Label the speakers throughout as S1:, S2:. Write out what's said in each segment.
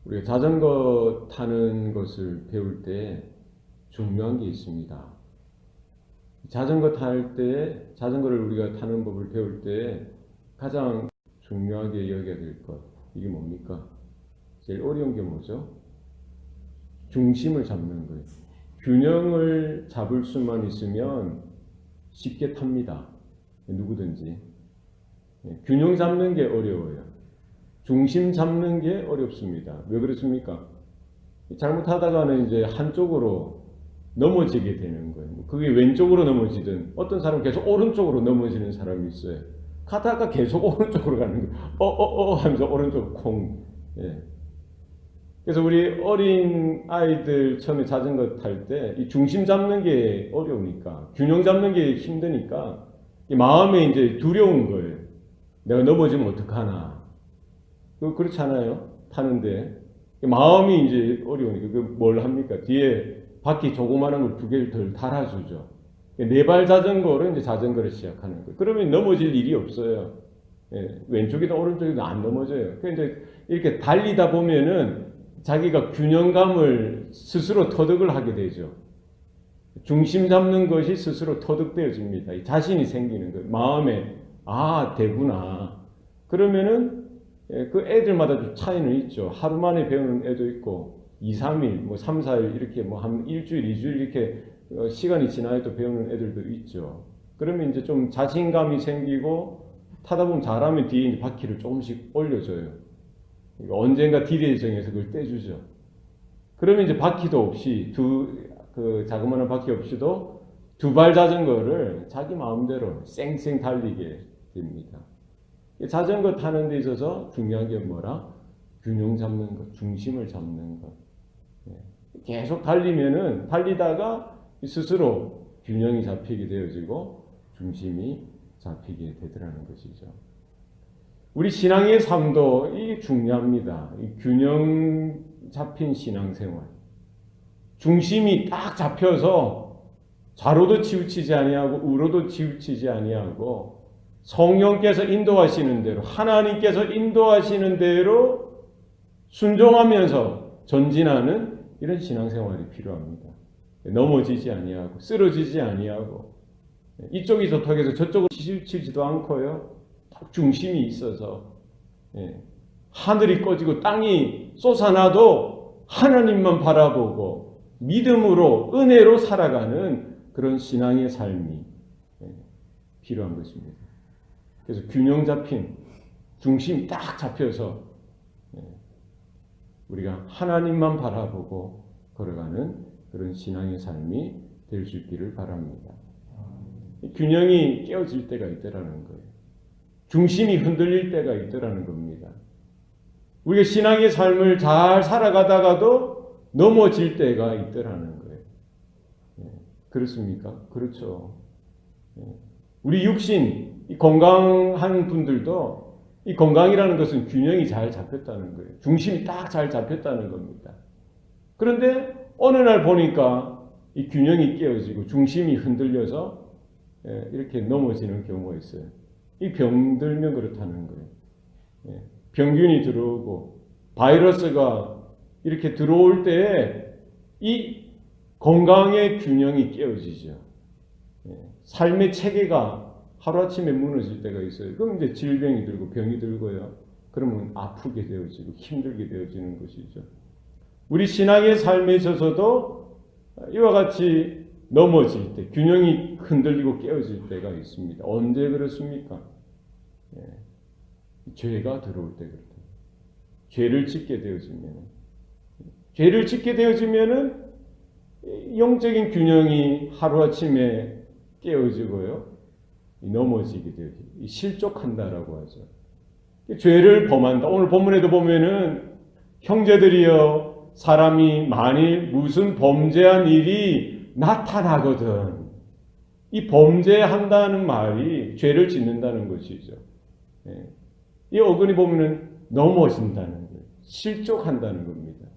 S1: 우리가 자전거 타는 것을 배울 때 중요한 게 있습니다. 자전거 탈 때, 자전거를 우리가 타는 법을 배울 때 가장 중요하게 여겨야 될 것, 이게 뭡니까? 제일 어려운 게 뭐죠? 중심을 잡는 거예요. 균형을 잡을 수만 있으면 쉽게 탑니다. 누구든지. 균형 잡는 게 어려워요. 중심 잡는 게 어렵습니다. 왜 그렇습니까? 잘못하다가는 이제 한쪽으로 넘어지게 되는 거예요. 그게 왼쪽으로 넘어지든 어떤 사람은 계속 오른쪽으로 넘어지는 사람이 있어요. 가다가 계속 오른쪽으로 가는 거예요. 하면서 오른쪽 콩. 예. 그래서 우리 어린 아이들 처음에 자전거 탈 때 이 중심 잡는 게 어려우니까, 균형 잡는 게 힘드니까 마음에 이제 두려운 거예요. 내가 넘어지면 어떡하나. 그렇잖아요. 타는데. 마음이 이제 어려우니까 뭘 합니까? 뒤에 바퀴 조그마한 걸 두 개를 덜 달아주죠. 네 발 자전거로 이제 자전거를 시작하는 거예요. 그러면 넘어질 일이 없어요. 예, 왼쪽이든 오른쪽이든 안 넘어져요. 이제 이렇게 달리다 보면은 자기가 균형감을 스스로 터득을 하게 되죠. 중심 잡는 것이 스스로 터득되어집니다. 자신이 생기는 거예요. 마음에 되구나. 그러면은 그 애들마다 좀 차이는 있죠. 하루 만에 배우는 애도 있고 2, 3일, 뭐 3, 4일 이렇게 뭐 한 일주일, 2주일 이렇게 시간이 지나도 배우는 애들도 있죠. 그러면 이제 좀 자신감이 생기고 타다 보면 잘하면 뒤에 이제 바퀴를 조금씩 올려줘요. 그러니까 언젠가 디레이션에서 그걸 떼주죠. 그러면 이제 바퀴도 없이 그 자그마한 바퀴 없이도 두 발 자전거를 자기 마음대로 쌩쌩 달리게 됩니다. 자전거 타는 데 있어서 중요한 게 뭐라? 균형 잡는 것, 중심을 잡는 것. 계속 달리다가 스스로 균형이 잡히게 되어지고 중심이 잡히게 되더라는 것이죠. 우리 신앙의 삶도 이게 중요합니다. 이 균형 잡힌 신앙생활. 중심이 딱 잡혀서 좌로도 치우치지 아니하고 우로도 치우치지 아니하고 성령께서 인도하시는 대로, 하나님께서 인도하시는 대로 순종하면서 전진하는 이런 신앙생활이 필요합니다. 넘어지지 아니하고 쓰러지지 아니하고 이쪽이 좋다고 해서 저쪽으로 치우치지도 않고요. 딱 중심이 있어서 하늘이 꺼지고 땅이 솟아나도 하나님만 바라보고 믿음으로 은혜로 살아가는 그런 신앙의 삶이 필요한 것입니다. 그래서 균형 잡힌 중심이 딱 잡혀서 우리가 하나님만 바라보고 걸어가는 그런 신앙의 삶이 될 수 있기를 바랍니다. 균형이 깨어질 때가 있더라는 거예요. 중심이 흔들릴 때가 있더라는 겁니다. 우리가 신앙의 삶을 잘 살아가다가도 넘어질 때가 있더라는 거예요. 그렇습니까? 그렇죠. 우리 육신, 건강한 분들도 이 건강이라는 것은 균형이 잘 잡혔다는 거예요. 중심이 딱 잘 잡혔다는 겁니다. 그런데 어느 날 보니까 이 균형이 깨어지고 중심이 흔들려서 이렇게 넘어지는 경우가 있어요. 이 병들면 그렇다는 거예요. 병균이 들어오고 바이러스가 이렇게 들어올 때에 이 건강의 균형이 깨어지죠. 삶의 체계가 하루아침에 무너질 때가 있어요. 그럼 이제 질병이 들고 병이 들고요. 그러면 아프게 되어지고 힘들게 되어지는 것이죠. 우리 신앙의 삶에 있어서도 이와 같이 넘어질 때, 균형이 흔들리고 깨어질 때가 있습니다. 언제 그렇습니까? 죄가 들어올 때 그렇다. 죄를 짓게 되어지면은 영적인 균형이 하루아침에 깨어지고요. 넘어지게 되죠. 실족한다라고 하죠. 죄를 범한다. 오늘 본문에도 보면은 형제들이여 사람이 만일 무슨 범죄한 일이 나타나거든. 이 범죄한다는 말이 죄를 짓는다는 것이죠. 이 어근이 보면은 넘어진다는 거예요. 실족한다는 겁니다.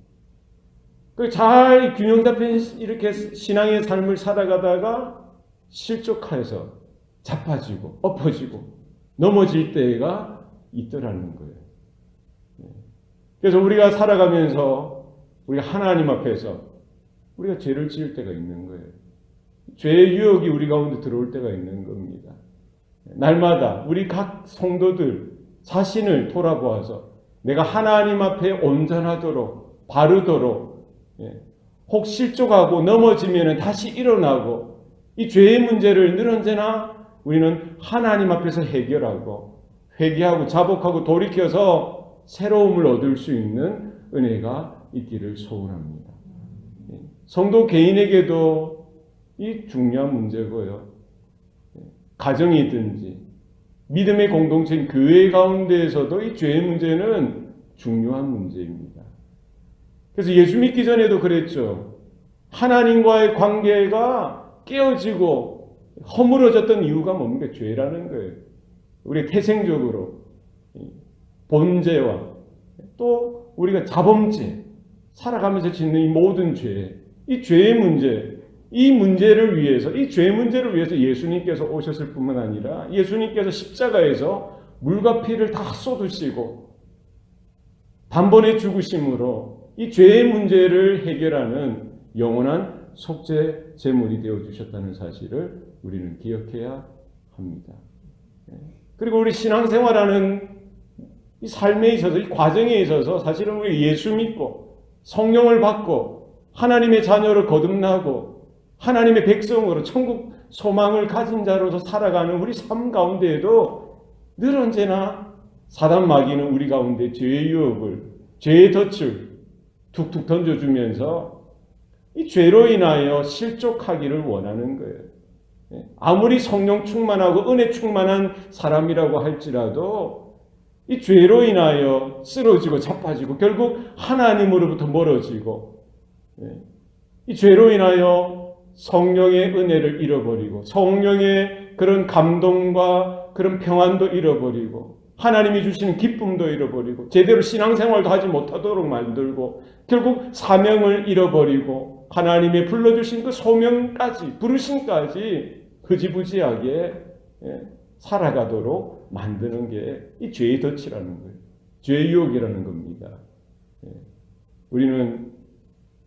S1: 잘 균형 잡힌 이렇게 신앙의 삶을 살아가다가 실족해서 자빠지고 엎어지고 넘어질 때가 있더라는 거예요. 그래서 우리가 살아가면서 우리가 하나님 앞에서 우리가 죄를 지을 때가 있는 거예요. 죄의 유혹이 우리 가운데 들어올 때가 있는 겁니다. 날마다 우리 각 성도들 자신을 돌아보아서 내가 하나님 앞에 온전하도록 바르도록, 혹 실족하고 넘어지면 다시 일어나고, 이 죄의 문제를 늘 언제나 우리는 하나님 앞에서 해결하고 회개하고 자복하고 돌이켜서 새로움을 얻을 수 있는 은혜가 있기를 소원합니다. 성도 개인에게도 이 중요한 문제고요. 가정이든지 믿음의 공동체인 교회 가운데에서도 이 죄의 문제는 중요한 문제입니다. 그래서 예수 믿기 전에도 그랬죠. 하나님과의 관계가 깨어지고 허물어졌던 이유가 뭡니까? 죄라는 거예요. 우리 태생적으로 본죄와 또 우리가 자범죄, 살아가면서 짓는 이 모든 죄, 이 죄의 문제, 이 문제를 위해서, 이 죄 문제를 위해서 예수님께서 오셨을 뿐만 아니라 예수님께서 십자가에서 물과 피를 다 쏟으시고 단번에 죽으심으로 이 죄의 문제를 해결하는 영원한 속죄 제물이 되어 주셨다는 사실을 우리는 기억해야 합니다. 그리고 우리 신앙생활하는 이 삶에 있어서, 이 과정에 있어서 사실은 우리 예수 믿고 성령을 받고 하나님의 자녀로 거듭나고 하나님의 백성으로 천국 소망을 가진 자로서 살아가는 우리 삶 가운데에도 늘 언제나 사단 마귀는 우리 가운데 죄의 유혹을, 죄의 덫을 툭툭 던져주면서 이 죄로 인하여 실족하기를 원하는 거예요. 아무리 성령 충만하고 은혜 충만한 사람이라고 할지라도 이 죄로 인하여 쓰러지고 자빠지고 결국 하나님으로부터 멀어지고, 이 죄로 인하여 성령의 은혜를 잃어버리고 성령의 그런 감동과 그런 평안도 잃어버리고 하나님이 주시는 기쁨도 잃어버리고 제대로 신앙생활도 하지 못하도록 만들고 결국 사명을 잃어버리고 하나님의 불러주신 그 소명까지, 부르심까지 흐지부지하게 살아가도록 만드는 게 이 죄의 덫이라는 거예요. 죄의 유혹이라는 겁니다. 우리는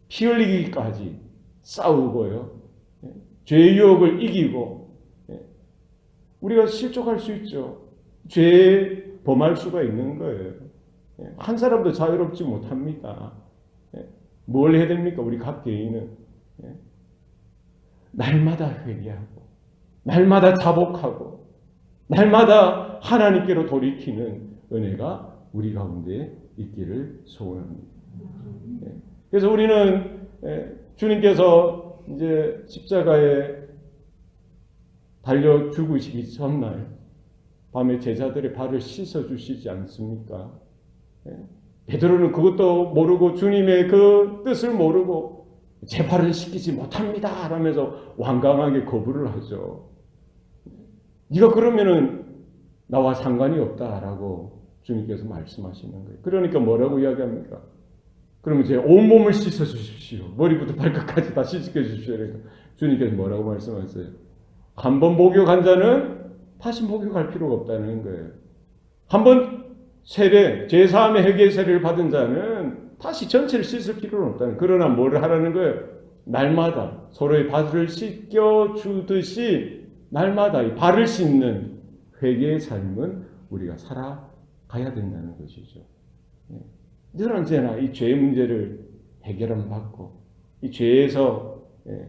S1: 피 흘리기까지 싸우고요. 죄의 유혹을 이기고 우리가 실족할 수 있죠. 죄에 범할 수가 있는 거예요. 한 사람도 자유롭지 못합니다. 뭘 해야 됩니까? 우리 각 개인은 날마다 회개하고 날마다 자복하고 날마다 하나님께로 돌이키는 은혜가 우리 가운데 있기를 소원합니다. 그래서 우리는 주님께서 이제 십자가에 달려 죽으시기 전날 밤에 제자들의 발을 씻어 주시지 않습니까? 베드로는 그것도 모르고 주님의 그 뜻을 모르고 제 발을 씻기지 못합니다 하면서 완강하게 거부를 하죠. 네가 그러면은 나와 상관이 없다라고 주님께서 말씀하시는 거예요. 그러니까 뭐라고 이야기합니까? 그러면 제 온몸을 씻어 주십시오. 머리부터 발끝까지 다 씻겨 주십시오. 그러니까 주님께서 뭐라고 말씀하세요? 한 번 목욕한 자는 다시 목욕할 필요가 없다는 거예요. 한 번 세례, 제사함의 회개 세례를 받은 자는 다시 전체를 씻을 필요는 없다는 거예요. 그러나 뭘 하라는 거예요? 날마다 서로의 발을 씻겨 주듯이 날마다 이 발을 씻는 회개의 삶은 우리가 살아가야 된다는 것이죠. 늘 언제나 이 죄의 문제를 해결함 받고 이 죄에서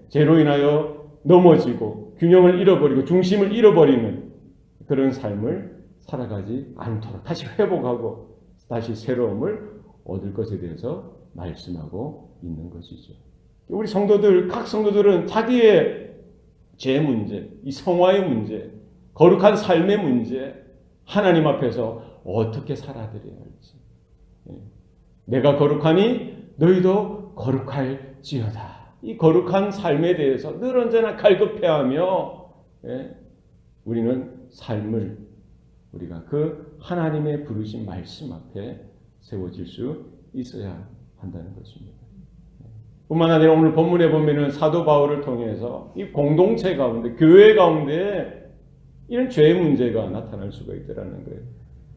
S1: 죄로 인하여 넘어지고 균형을 잃어버리고 중심을 잃어버리는 그런 삶을 살아가지 않도록 다시 회복하고 다시 새로움을 얻을 것에 대해서 말씀하고 있는 것이죠. 우리 성도들, 각 성도들은 자기의 죄 문제, 이 성화의 문제, 거룩한 삶의 문제, 하나님 앞에서 어떻게 살아드려야 할지, 내가 거룩하니 너희도 거룩할지어다. 이 거룩한 삶에 대해서 늘 언제나 갈급해하며 우리는 삶을 우리가 그 하나님의 부르신 말씀 앞에 세워질 수 있어야 한다는 것입니다. 뿐만 아니라 오늘 본문에 보면은 사도 바울을 통해서 이 공동체 가운데, 교회 가운데 이런 죄의 문제가 나타날 수가 있다는 거예요.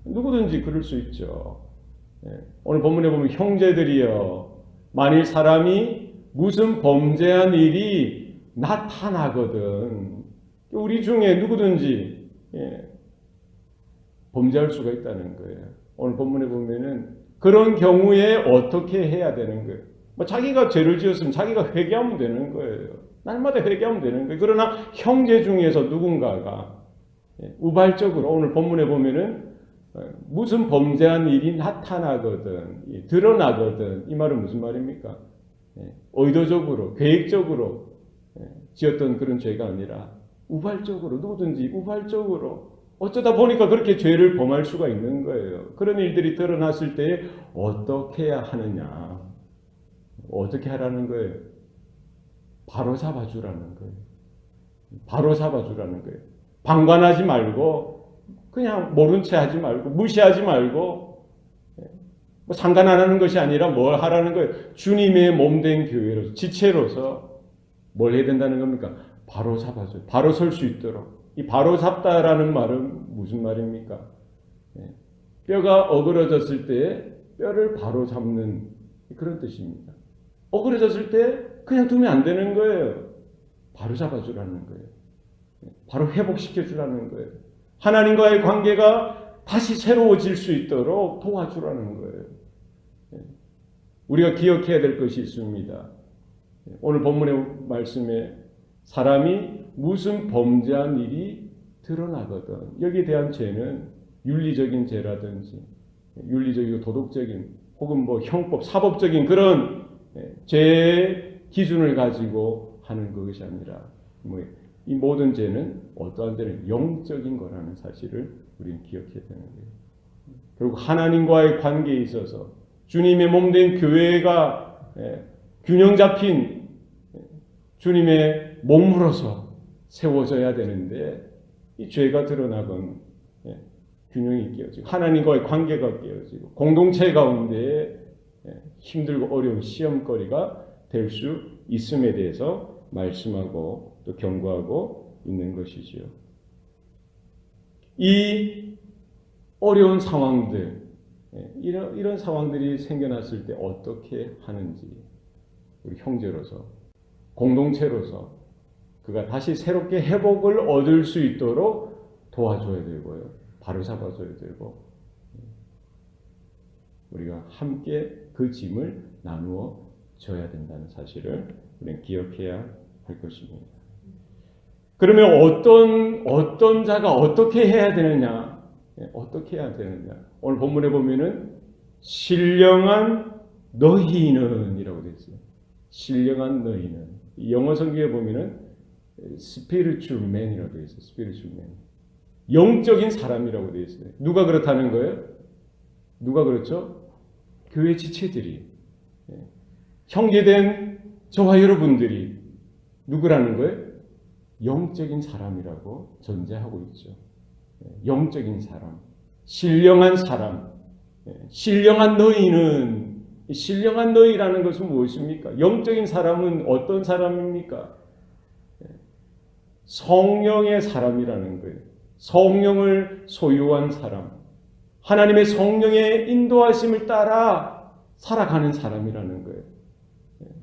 S1: 누구든지 그럴 수 있죠. 오늘 본문에 보면 형제들이여 만일 사람이 무슨 범죄한 일이 나타나거든 우리 중에 누구든지 범죄할 수가 있다는 거예요. 오늘 본문에 보면은 그런 경우에 어떻게 해야 되는 거예요. 뭐 자기가 죄를 지었으면 자기가 회개하면 되는 거예요. 날마다 회개하면 되는 거예요. 그러나 형제 중에서 누군가가 우발적으로 오늘 본문에 보면은 무슨 범죄한 일이 나타나거든 드러나거든 이 말은 무슨 말입니까? 의도적으로 계획적으로 지었던 그런 죄가 아니라 우발적으로 누구든지 우발적으로 어쩌다 보니까 그렇게 죄를 범할 수가 있는 거예요. 그런 일들이 드러났을 때 어떻게 해야 하느냐? 어떻게 하라는 거예요? 바로 잡아주라는 거예요. 바로 잡아주라는 거예요. 방관하지 말고 그냥 모른 채 하지 말고 무시하지 말고 뭐 상관 안 하는 것이 아니라 뭘 하라는 거예요. 주님의 몸된 교회로서 지체로서 뭘 해야 된다는 겁니까? 바로 잡아줘요. 바로 설 수 있도록. 이 바로 잡다라는 말은 무슨 말입니까? 뼈가 어그러졌을 때 뼈를 바로 잡는 그런 뜻입니다. 어그러졌을 때 그냥 두면 안 되는 거예요. 바로 잡아주라는 거예요. 바로 회복시켜주라는 거예요. 하나님과의 관계가 다시 새로워질 수 있도록 도와주라는 거예요. 우리가 기억해야 될 것이 있습니다. 오늘 본문의 말씀에 사람이 무슨 범죄한 일이 드러나거든. 여기에 대한 죄는 윤리적인 죄라든지 윤리적이고 도덕적인 혹은 뭐 형법, 사법적인 그런 죄의 기준을 가지고 하는 것이 아니라 이 모든 죄는 어떠한 죄는 영적인 거라는 사실을 우리는 기억해야 되는 거예요. 그리고 하나님과의 관계에 있어서 주님의 몸된 교회가 균형 잡힌 주님의 몸으로서 세워져야 되는데 이 죄가 드러나건 균형이 깨어지고 하나님과의 관계가 깨어지고 공동체 가운데 힘들고 어려운 시험거리가 될 수 있음에 대해서 말씀하고 또 경고하고 있는 것이지요. 이 어려운 상황들, 이런 상황들이 생겨났을 때 어떻게 하는지 우리 형제로서 공동체로서 그가 다시 새롭게 회복을 얻을 수 있도록 도와줘야 되고요. 바로 잡아줘야 되고 우리가 함께 그 짐을 나누어 줘야 된다는 사실을 우리는 기억해야 할 것입니다. 그러면 어떤 자가 어떻게 해야 되느냐? 어떻게 해야 되느냐? 오늘 본문에 보면은 신령한 너희는 이라고 되어 있어요. 신령한 너희는. 영어 성경에 보면은 spiritual man이라고 되어 있어요. spiritual man. 영적인 사람이라고 되어 있어요. 누가 그렇다는 거예요? 누가 그렇죠? 교회 지체들이. 형제된 저와 여러분들이 누구라는 거예요? 영적인 사람이라고 전제하고 있죠. 영적인 사람, 신령한 사람, 신령한 너희는 신령한 너희라는 것은 무엇입니까? 영적인 사람은 어떤 사람입니까? 성령의 사람이라는 거예요. 성령을 소유한 사람, 하나님의 성령의 인도하심을 따라 살아가는 사람이라는 거예요.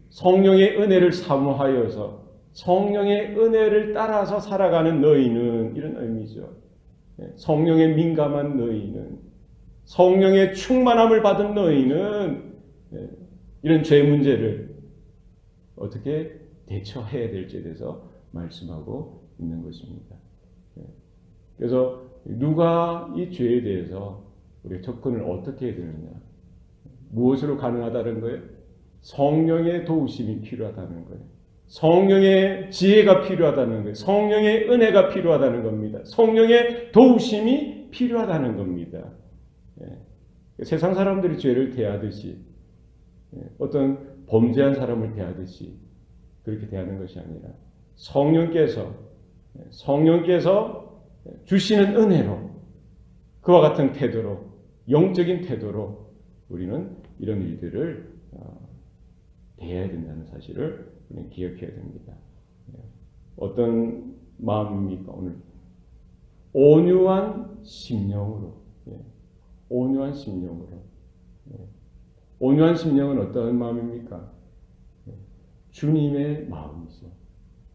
S1: 성령의 은혜를 사모하여서 성령의 은혜를 따라서 살아가는 너희는 이런 의미죠. 성령에 민감한 너희는 성령의 충만함을 받은 너희는 이런 죄 문제를 어떻게 대처해야 될지에 대해서 말씀하고 있는 것입니다. 그래서 누가 이 죄에 대해서 우리가 접근을 어떻게 해야 되느냐? 무엇으로 가능하다는 거예요? 성령의 도우심이 필요하다는 거예요. 성령의 지혜가 필요하다는 거예요. 성령의 은혜가 필요하다는 겁니다. 성령의 도우심이 필요하다는 겁니다. 세상 사람들이 죄를 대하듯이 어떤 범죄한 사람을 대하듯이 그렇게 대하는 것이 아니라 성령께서 주시는 은혜로 그와 같은 태도로 영적인 태도로 우리는 이런 일들을 대해야 된다는 사실을 우리는 기억해야 됩니다. 어떤 마음입니까? 오늘 온유한 심령으로 온유한 심령으로 온유한 심령은 어떤 마음입니까? 주님의 마음이죠.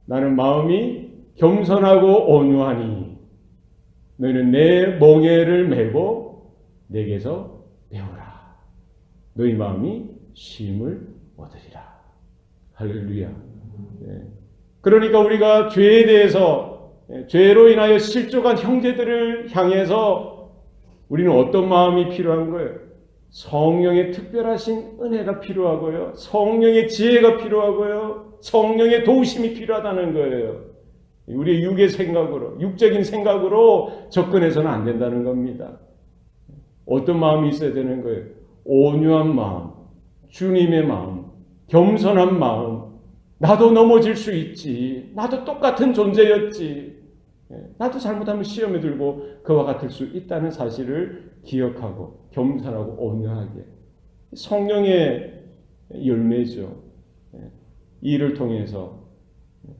S1: 나는 마음이 겸손하고 온유하니 너희는 내 멍에를 메고 내게서 배우라. 너희 마음이 쉼을 얻으리라. 할렐루야. 그러니까 우리가 죄에 대해서, 죄로 인하여 실족한 형제들을 향해서 우리는 어떤 마음이 필요한 거예요? 성령의 특별하신 은혜가 필요하고요. 성령의 지혜가 필요하고요. 성령의 도우심이 필요하다는 거예요. 우리의 육의 생각으로, 육적인 생각으로 접근해서는 안 된다는 겁니다. 어떤 마음이 있어야 되는 거예요? 온유한 마음, 주님의 마음, 겸손한 마음. 나도 넘어질 수 있지. 나도 똑같은 존재였지. 나도 잘못하면 시험에 들고 그와 같을 수 있다는 사실을 기억하고 겸손하고 온유하게. 성령의 열매죠. 이를 통해서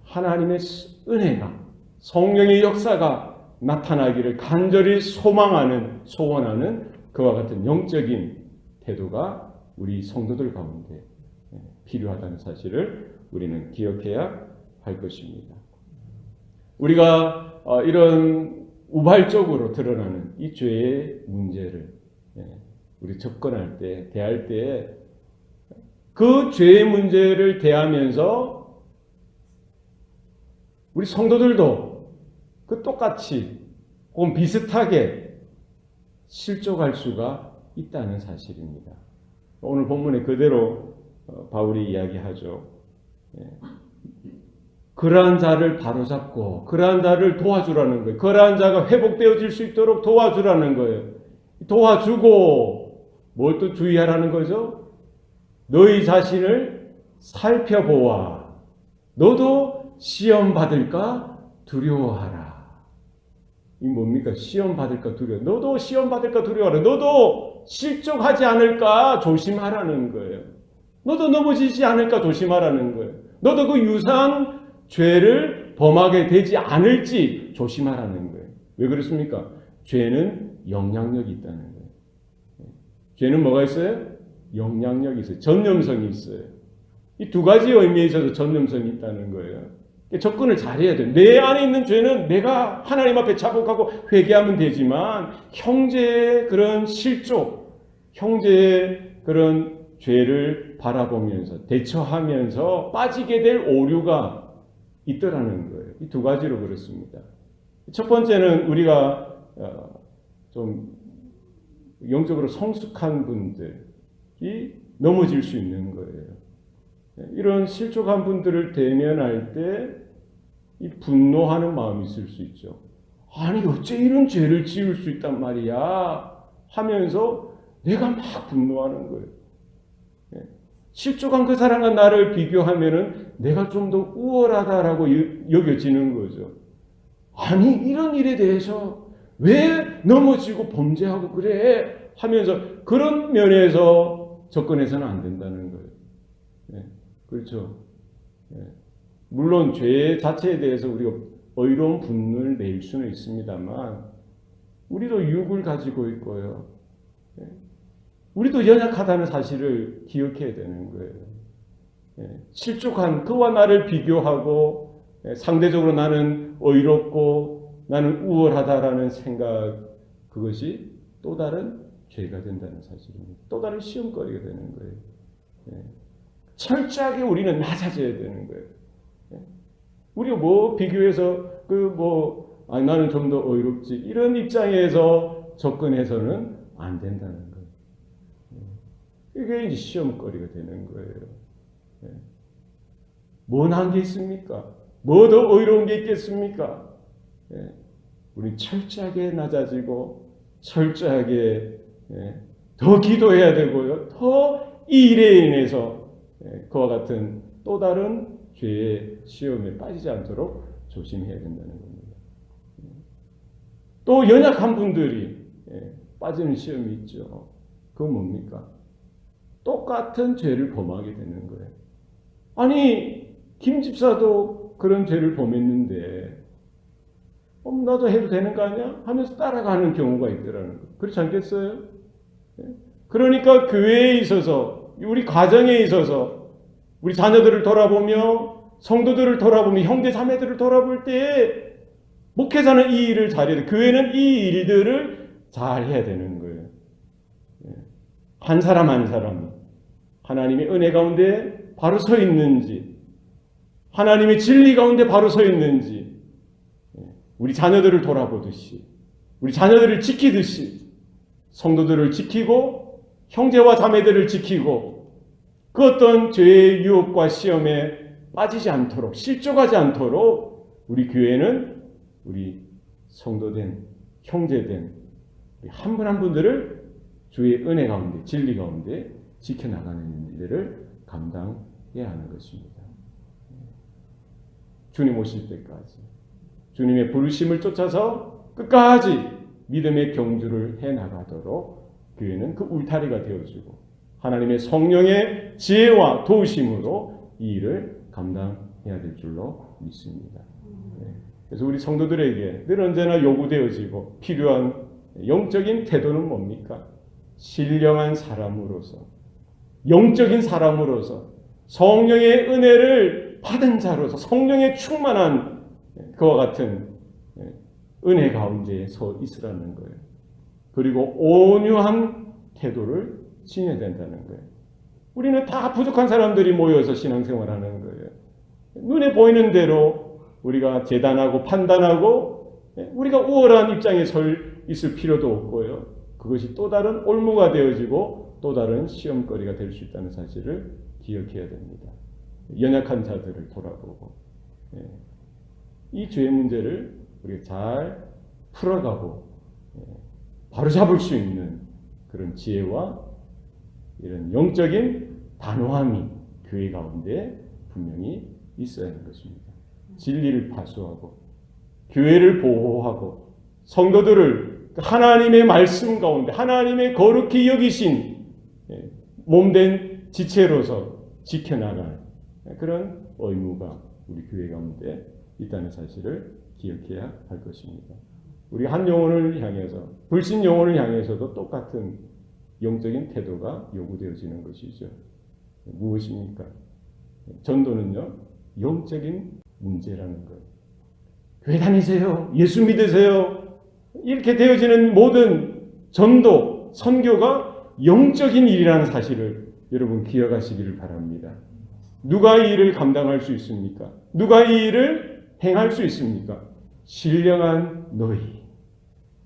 S1: 하나님의 은혜가, 성령의 역사가 나타나기를 간절히 소망하는, 소원하는 그와 같은 영적인 태도가 우리 성도들 가운데 필요하다는 사실을 우리는 기억해야 할 것입니다. 우리가 이런 우발적으로 드러나는 이 죄의 문제를 우리 접근할 때, 대할 때 그 죄의 문제를 대하면서 우리 성도들도 그 똑같이 혹은 비슷하게 실족할 수가 있다는 사실입니다. 오늘 본문에 그대로 바울이 이야기하죠. 그러한 자를 바로잡고 그러한 자를 도와주라는 거예요. 그러한 자가 회복되어질 수 있도록 도와주라는 거예요. 도와주고 뭘 또 주의하라는 거죠? 너희 자신을 살펴보아. 너도 시험 받을까 두려워하라. 이 뭡니까? 시험 받을까 두려워. 너도 시험 받을까 두려워하라. 너도 실족하지 않을까 조심하라는 거예요. 너도 넘어지지 않을까 조심하라는 거예요. 너도 그 유사한 죄를 범하게 되지 않을지 조심하라는 거예요. 왜 그렇습니까? 죄는 영향력이 있다는 거예요. 죄는 뭐가 있어요? 영향력이 있어요. 전념성이 있어요. 이 두 가지 의미에 있어서 전념성이 있다는 거예요. 접근을 잘해야 돼요. 내 안에 있는 죄는 내가 하나님 앞에 자복하고 회개하면 되지만 형제의 그런 실족, 형제의 그런 죄를 바라보면서 대처하면서 빠지게 될 오류가 있더라는 거예요. 이 두 가지로 그렇습니다. 첫 번째는 우리가 좀 영적으로 성숙한 분들이 넘어질 수 있는 거예요. 이런 실족한 분들을 대면할 때 이 분노하는 마음이 있을 수 있죠. 아니 어째 이런 죄를 지을 수 있단 말이야 하면서 내가 막 분노하는 거예요. 실족한 그 사람과 나를 비교하면은 내가 좀 더 우월하다라고 여겨지는 거죠. 아니 이런 일에 대해서 왜 넘어지고 범죄하고 그래 하면서 그런 면에서 접근해서는 안 된다는 거예요. 그렇죠. 물론 죄 자체에 대해서 우리가 의로운 분을 낼 수는 있습니다만 우리도 육을 가지고 있고요. 우리도 연약하다는 사실을 기억해야 되는 거예요. 실족한 그와 나를 비교하고 상대적으로 나는 의롭고 나는 우월하다라는 생각, 그것이 또 다른 죄가 된다는 사실입니다. 또 다른 시험거리가 되는 거예요. 철저하게 우리는 낮아져야 되는 거예요. 우리가 뭐 비교해서 나는 좀 더 의롭지 이런 입장에서 접근해서는 안 된다는 거예요. 이게 이제 시험거리가 되는 거예요. 뭐 난 게 있습니까? 뭐 더 의로운 게 있겠습니까? 우리 철저하게 낮아지고 철저하게 더 기도해야 되고요. 더 이 일에 인해서 그와 같은 또 다른 죄의 시험에 빠지지 않도록 조심해야 된다는 겁니다. 또 연약한 분들이 빠지는 시험이 있죠. 그건 뭡니까? 똑같은 죄를 범하게 되는 거예요. 아니 김 집사도 그런 죄를 범했는데 나도 해도 되는 거 아니야? 하면서 따라가는 경우가 있더라는 거예요. 그렇지 않겠어요? 그러니까 교회에 있어서, 우리 가정에 있어서, 우리 자녀들을 돌아보며 성도들을 돌아보며 형제 자매들을 돌아볼 때에 목회자는 이 일을 잘해야 돼. 교회는 이 일들을 잘해야 되는 거예요. 한 사람 한 사람이 하나님의 은혜 가운데 바로 서 있는지, 하나님의 진리 가운데 바로 서 있는지, 우리 자녀들을 돌아보듯이, 우리 자녀들을 지키듯이 성도들을 지키고 형제와 자매들을 지키고 그 어떤 죄의 유혹과 시험에 빠지지 않도록, 실족하지 않도록 우리 교회는 우리 성도된, 형제된 한 분 한 분들을 주의 은혜 가운데, 진리 가운데 지켜나가는 일들을 감당해야 하는 것입니다. 주님 오실 때까지 주님의 부르심을 쫓아서 끝까지 믿음의 경주를 해나가도록 교회는 그 울타리가 되어주고 하나님의 성령의 지혜와 도우심으로 이 일을 감당해야 될 줄로 믿습니다. 그래서 우리 성도들에게 늘 언제나 요구되어지고 필요한 영적인 태도는 뭡니까? 신령한 사람으로서, 영적인 사람으로서, 성령의 은혜를 받은 자로서, 성령의 충만한 그와 같은 은혜 가운데 서 있으라는 거예요. 그리고 온유한 태도를 지녀야 된다는 거예요. 우리는 다 부족한 사람들이 모여서 신앙생활하는 거예요. 눈에 보이는 대로 우리가 재단하고 판단하고 우리가 우월한 입장에 있을 필요도 없고요. 그것이 또 다른 올무가 되어지고 또 다른 시험거리가 될 수 있다는 사실을 기억해야 됩니다. 연약한 자들을 돌아보고 이 죄의 문제를 우리가 잘 풀어가고 바로잡을 수 있는 그런 지혜와 이런 영적인 단호함이 교회 가운데 분명히 있어야 하는 것입니다. 진리를 파수하고 교회를 보호하고 성도들을 하나님의 말씀 가운데 하나님의 거룩히 여기신 몸된 지체로서 지켜나갈 그런 의무가 우리 교회 가운데 있다는 사실을 기억해야 할 것입니다. 우리 한 영혼을 향해서, 불신 영혼을 향해서도 똑같은 영적인 태도가 요구되어지는 것이죠. 무엇입니까? 전도는요, 영적인 문제라는 거예요. 교회 다니세요. 예수 믿으세요. 이렇게 되어지는 모든 전도, 선교가 영적인 일이라는 사실을 여러분 기억하시기를 바랍니다. 누가 이 일을 감당할 수 있습니까? 누가 이 일을 행할 수 있습니까? 신령한 너희,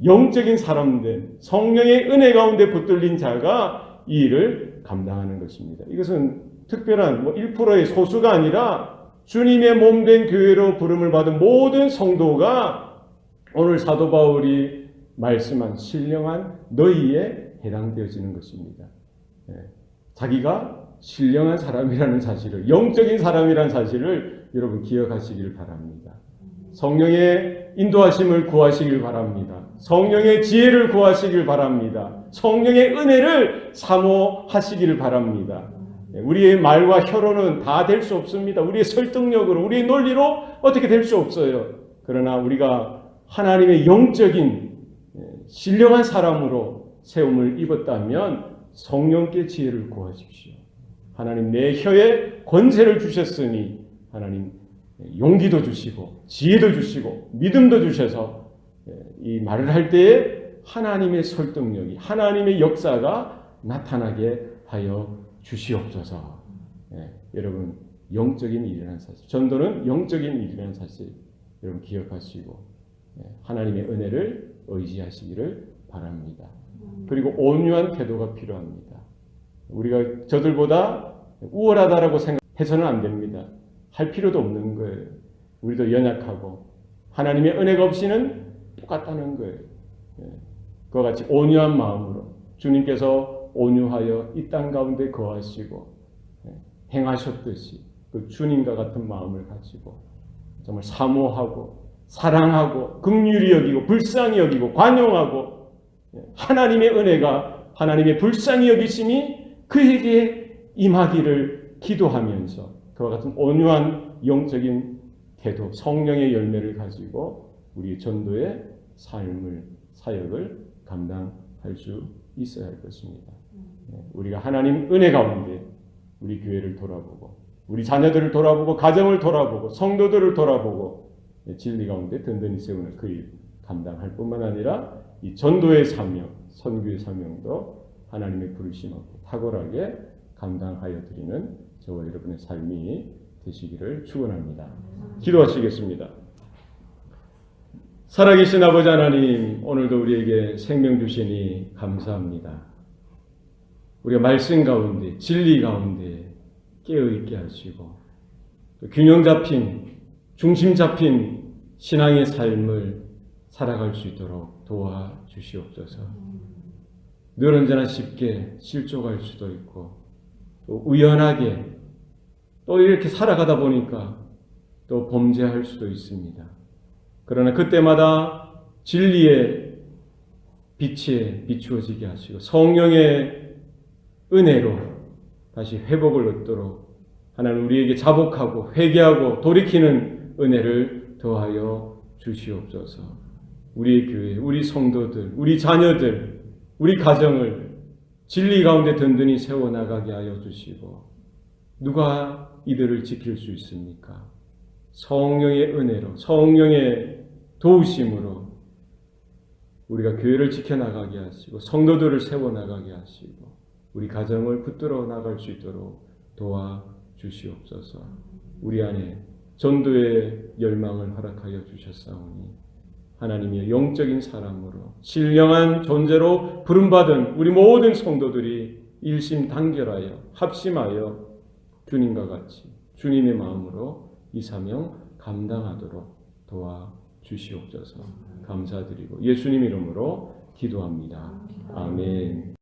S1: 영적인 사람들, 성령의 은혜 가운데 붙들린 자가 이 일을 감당하는 것입니다. 이것은 특별한 1%의 소수가 아니라 주님의 몸된 교회로 부름을 받은 모든 성도가 오늘 사도 바울이 말씀한 신령한 너희에 해당되어지는 것입니다. 자기가 신령한 사람이라는 사실을, 영적인 사람이라는 사실을 여러분 기억하시길 바랍니다. 성령의 인도하심을 구하시길 바랍니다. 성령의 지혜를 구하시길 바랍니다. 성령의 은혜를 사모하시기를 바랍니다. 우리의 말과 혀로는 다 될 수 없습니다. 우리의 설득력으로, 우리의 논리로 어떻게 될 수 없어요. 그러나 우리가 하나님의 영적인 신령한 사람으로 세움을 입었다면 성령께 지혜를 구하십시오. 하나님 내 혀에 권세를 주셨으니 하나님 용기도 주시고 지혜도 주시고 믿음도 주셔서 이 말을 할 때에 하나님의 설득력이, 하나님의 역사가 나타나게 하여 주시옵소서. 여러분 영적인 일이라는 사실, 전도는 영적인 일이라는 사실 여러분 기억하시고 하나님의 은혜를 의지하시기를 바랍니다. 그리고 온유한 태도가 필요합니다. 우리가 저들보다 우월하다라고 생각해서는 안 됩니다. 할 필요도 없는 거예요. 우리도 연약하고 하나님의 은혜가 없이는 똑같다는 거예요. 그와 같이 온유한 마음으로 주님께서 온유하여 이 땅 가운데 거하시고 행하셨듯이 그 주님과 같은 마음을 가지고 정말 사모하고 사랑하고 긍휼히 여기고 불쌍히 여기고 관용하고 하나님의 은혜가, 하나님의 불쌍히 여기심이 그에게 임하기를 기도하면서 그와 같은 온유한 영적인 태도, 성령의 열매를 가지고 우리 전도의 삶을, 사역을 감당할 수 있어야 할 것입니다. 우리가 하나님 은혜 가운데 우리 교회를 돌아보고 우리 자녀들을 돌아보고 가정을 돌아보고 성도들을 돌아보고 진리 가운데 든든히 세우는 그 일 감당할 뿐만 아니라 이 전도의 사명, 선교의 사명도 하나님의 부르심하고 탁월하게 감당하여 드리는 저와 여러분의 삶이 되시기를 축원합니다. 기도하시겠습니다. 살아계신 아버지 하나님, 오늘도 우리에게 생명 주시니 감사합니다. 우리가 말씀 가운데, 진리 가운데 깨어있게 하시고 균형 잡힌, 중심 잡힌 신앙의 삶을 살아갈 수 있도록 도와주시옵소서. 늘 언제나 쉽게 실족할 수도 있고 또 우연하게 또 이렇게 살아가다 보니까 또 범죄할 수도 있습니다. 그러나 그때마다 진리의 빛에 비추어지게 하시고 성령의 은혜로 다시 회복을 얻도록 하나님 우리에게 자복하고 회개하고 돌이키는 은혜를 더하여 주시옵소서. 우리의 교회, 우리 성도들, 우리 자녀들, 우리 가정을 진리 가운데 든든히 세워나가게 하여 주시고 누가 이들을 지킬 수 있습니까? 성령의 은혜로 성령의 도우심으로 우리가 교회를 지켜나가게 하시고 성도들을 세워나가게 하시고 우리 가정을 붙들어 나갈 수 있도록 도와주시옵소서. 우리 안에 전도의 열망을 허락하여 주셨사오니 하나님의 영적인 사람으로 신령한 존재로 부름받은 우리 모든 성도들이 일심단결하여 합심하여 주님과 같이 주님의 마음으로 이 사명 감당하도록 도와주시옵소서. 감사드리고 예수님 이름으로 기도합니다. 아멘.